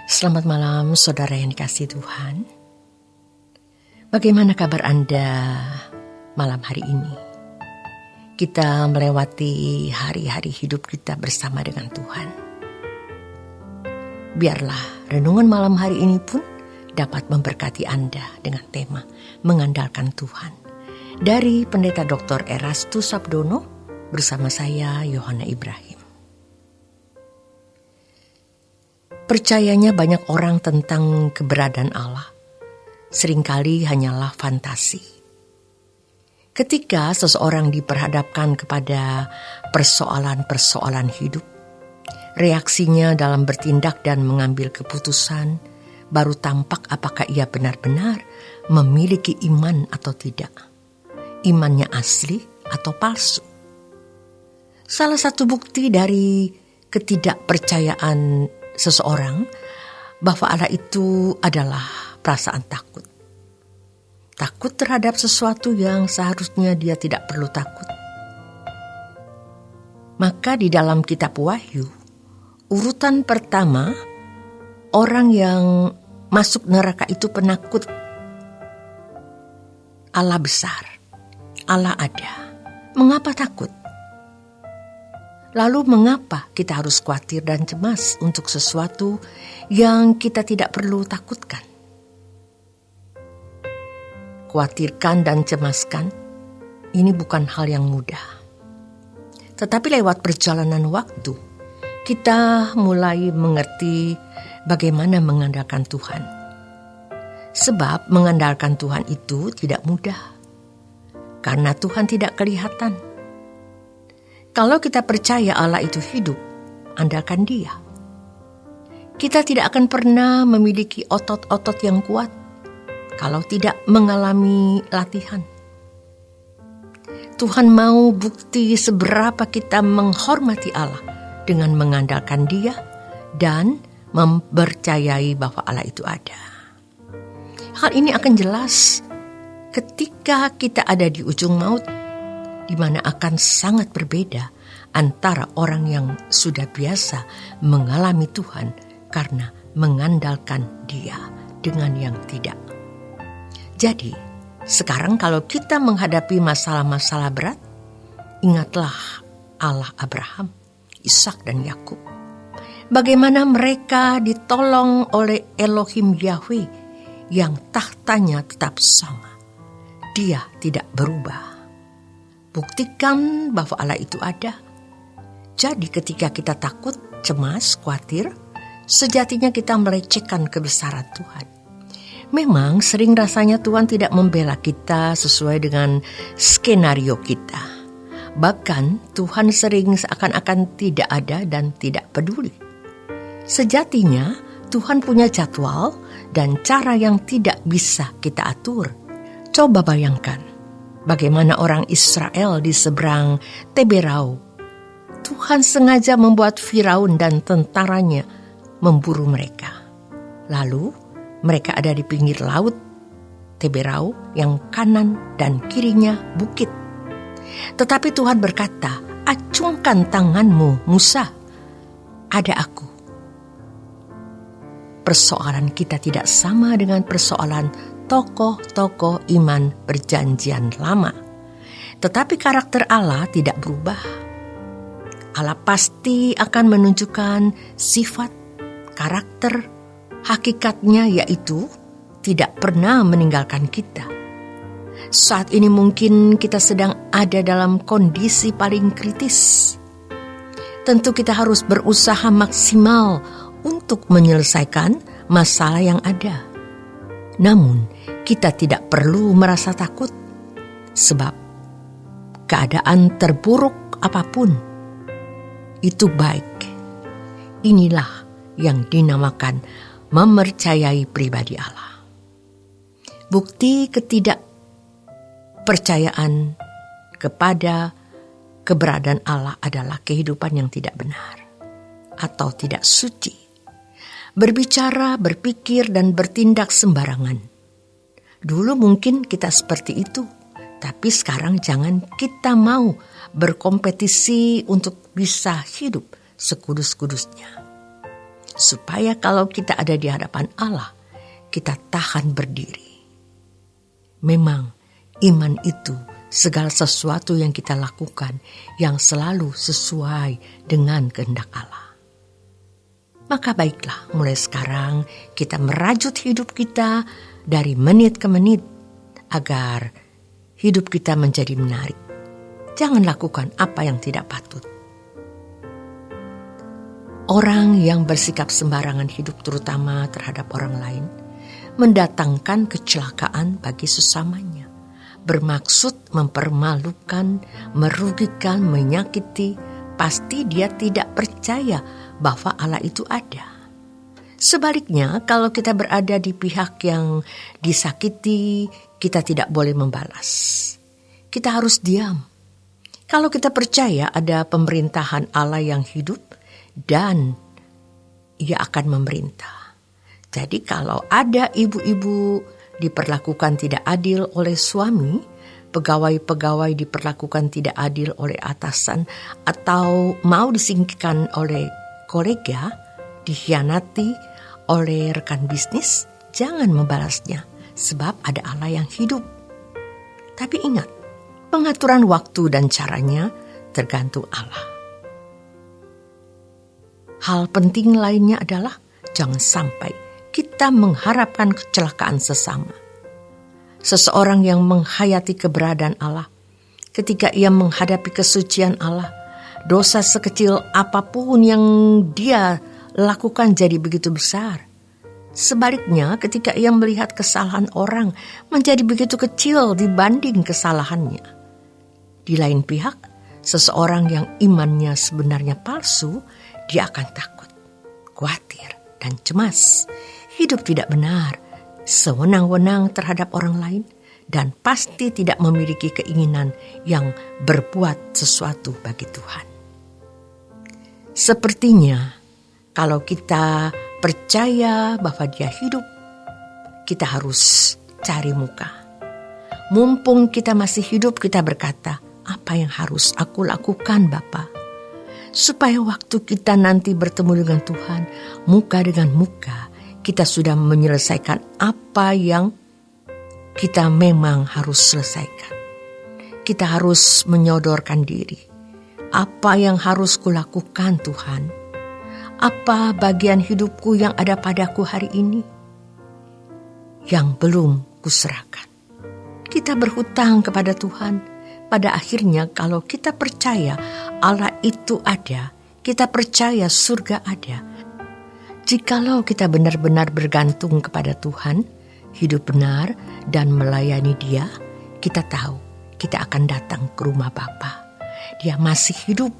Selamat malam saudara yang dikasihi Tuhan. Bagaimana kabar Anda malam hari ini? Kita melewati hari-hari hidup kita bersama dengan Tuhan. Biarlah renungan malam hari ini pun dapat memberkati Anda dengan tema mengandalkan Tuhan. Dari Pendeta Dr. Erastus Sabdono bersama saya Yohana Ibrahim. Percayanya banyak orang tentang keberadaan Allah, seringkali hanyalah fantasi. Ketika seseorang diperhadapkan kepada persoalan-persoalan hidup, reaksinya dalam bertindak dan mengambil keputusan baru tampak apakah ia benar-benar memiliki iman atau tidak. Imannya asli atau palsu. Salah satu bukti dari ketidakpercayaan seseorang bahwa Allah itu adalah perasaan takut. Takut terhadap sesuatu yang seharusnya dia tidak perlu takut. Maka di dalam kitab Wahyu, urutan pertama, orang yang masuk neraka itu penakut. Allah besar, Allah ada. Mengapa takut? Lalu mengapa kita harus khawatir dan cemas untuk sesuatu yang kita tidak perlu takutkan? Khawatirkan dan cemaskan, ini bukan hal yang mudah. Tetapi lewat perjalanan waktu, kita mulai mengerti bagaimana mengandalkan Tuhan. Sebab mengandalkan Tuhan itu tidak mudah, karena Tuhan tidak kelihatan. Kalau kita percaya Allah itu hidup, andalkan Dia. Kita tidak akan pernah memiliki otot-otot yang kuat kalau tidak mengalami latihan. Tuhan mau bukti seberapa kita menghormati Allah dengan mengandalkan Dia dan mempercayai bahwa Allah itu ada. Hal ini akan jelas ketika kita ada di ujung maut, di mana akan sangat berbeda antara orang yang sudah biasa mengalami Tuhan karena mengandalkan Dia dengan yang tidak. Jadi, sekarang kalau kita menghadapi masalah-masalah berat, ingatlah Allah Abraham, Ishak dan Yakub. Bagaimana mereka ditolong oleh Elohim Yahweh yang tahtanya tetap sama. Dia tidak berubah. Buktikan bahwa Allah itu ada. Jadi ketika kita takut, cemas, khawatir, sejatinya kita melecehkan kebesaran Tuhan. Memang sering rasanya Tuhan tidak membela kita sesuai dengan skenario kita. Bahkan Tuhan sering seakan-akan tidak ada dan tidak peduli. Sejatinya Tuhan punya jadwal dan cara yang tidak bisa kita atur. Coba bayangkan. Bagaimana orang Israel di seberang Teberau. Tuhan sengaja membuat Firaun dan tentaranya memburu mereka. Lalu mereka ada di pinggir laut Teberau yang kanan dan kirinya bukit. Tetapi Tuhan berkata, "Acungkan tanganmu, Musa, ada aku." Persoalan kita tidak sama dengan persoalan tokoh-tokoh iman perjanjian lama. Tetapi karakter Allah tidak berubah. Allah pasti akan menunjukkan sifat, karakter, hakikatnya yaitu tidak pernah meninggalkan kita. Saat ini mungkin kita sedang ada dalam kondisi paling kritis. Tentu kita harus berusaha maksimal untuk menyelesaikan masalah yang ada. Namun, kita tidak perlu merasa takut, sebab keadaan terburuk apapun, itu baik. Inilah yang dinamakan mempercayai pribadi Allah. Bukti ketidakpercayaan kepada keberadaan Allah adalah kehidupan yang tidak benar atau tidak suci. Berbicara, berpikir, dan bertindak sembarangan. Dulu mungkin kita seperti itu, tapi sekarang jangan kita mau berkompetisi untuk bisa hidup sekudus-kudusnya. supaya kalau kita ada di hadapan Allah, kita tahan berdiri. Memang iman itu segala sesuatu yang kita lakukan yang selalu sesuai dengan kehendak Allah. Maka baiklah, mulai sekarang kita merajut hidup kita dari menit ke menit agar hidup kita menjadi menarik. Jangan lakukan apa yang tidak patut. Orang yang bersikap sembarangan hidup, terutama terhadap orang lain, mendatangkan kecelakaan bagi sesamanya, bermaksud mempermalukan, merugikan, menyakiti. Pasti dia tidak percaya bahwa Allah itu ada. Sebaliknya, kalau kita berada di pihak yang disakiti, kita tidak boleh membalas. Kita harus diam. Kalau kita percaya ada pemerintahan Allah yang hidup dan Ia akan memerintah. Jadi kalau ada ibu-ibu diperlakukan tidak adil oleh suami, pegawai-pegawai diperlakukan tidak adil oleh atasan, atau mau disingkirkan oleh kolega, dikhianati oleh rekan bisnis, jangan membalasnya, sebab ada Allah yang hidup. Tapi ingat, pengaturan waktu dan caranya tergantung Allah. Hal penting lainnya adalah jangan sampai kita mengharapkan kecelakaan sesama. Seseorang yang menghayati keberadaan Allah, ketika ia menghadapi kesucian Allah, dosa sekecil apapun yang dia lakukan jadi begitu besar. Sebaliknya, ketika ia melihat kesalahan orang menjadi begitu kecil dibanding kesalahannya. Di lain pihak, seseorang yang imannya sebenarnya palsu, dia akan takut, khawatir, dan cemas. Hidup tidak benar, sewenang-wenang terhadap orang lain, dan pasti tidak memiliki keinginan yang berbuat sesuatu bagi Tuhan. Sepertinya kalau kita percaya bahwa Dia hidup, kita harus cari muka. Mumpung kita masih hidup, kita berkata, apa yang harus aku lakukan, Bapa? Supaya waktu kita nanti bertemu dengan Tuhan, muka dengan muka, kita sudah menyelesaikan apa yang kita memang harus selesaikan. Kita harus menyodorkan diri. Apa yang harus kulakukan, Tuhan? Apa bagian hidupku yang ada padaku hari ini yang belum kuserahkan? Kita berhutang kepada Tuhan. Pada akhirnya kalau kita percaya Allah itu ada, kita percaya surga ada. Jikalau kita benar-benar bergantung kepada Tuhan, hidup benar dan melayani Dia, kita tahu kita akan datang ke rumah Bapa. Dia masih hidup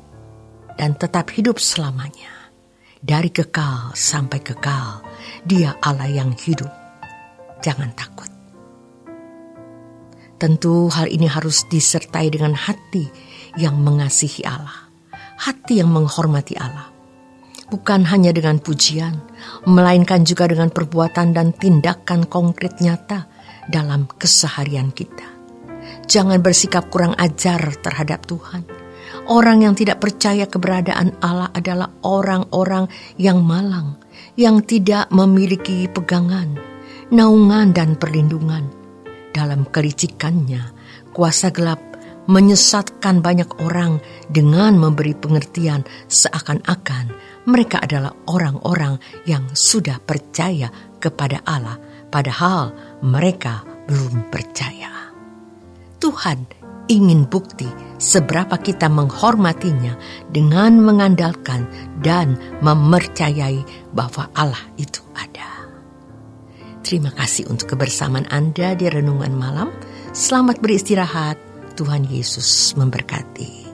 dan tetap hidup selamanya. Dari kekal sampai kekal, Dia Allah yang hidup. Jangan takut. Tentu hal ini harus disertai dengan hati yang mengasihi Allah, hati yang menghormati Allah. Bukan hanya dengan pujian, melainkan juga dengan perbuatan dan tindakan konkret nyata dalam keseharian kita. Jangan bersikap kurang ajar terhadap Tuhan. Orang yang tidak percaya keberadaan Allah adalah orang-orang yang malang, yang tidak memiliki pegangan, naungan dan perlindungan. Dalam kelicikannya, kuasa gelap menyesatkan banyak orang dengan memberi pengertian seakan-akan mereka adalah orang-orang yang sudah percaya kepada Allah, padahal mereka belum percaya. Tuhan ingin bukti seberapa kita menghormatinya dengan mengandalkan dan mempercayai bahwa Allah itu ada. Terima kasih untuk kebersamaan Anda di Renungan Malam. Selamat beristirahat. Tuhan Yesus memberkati.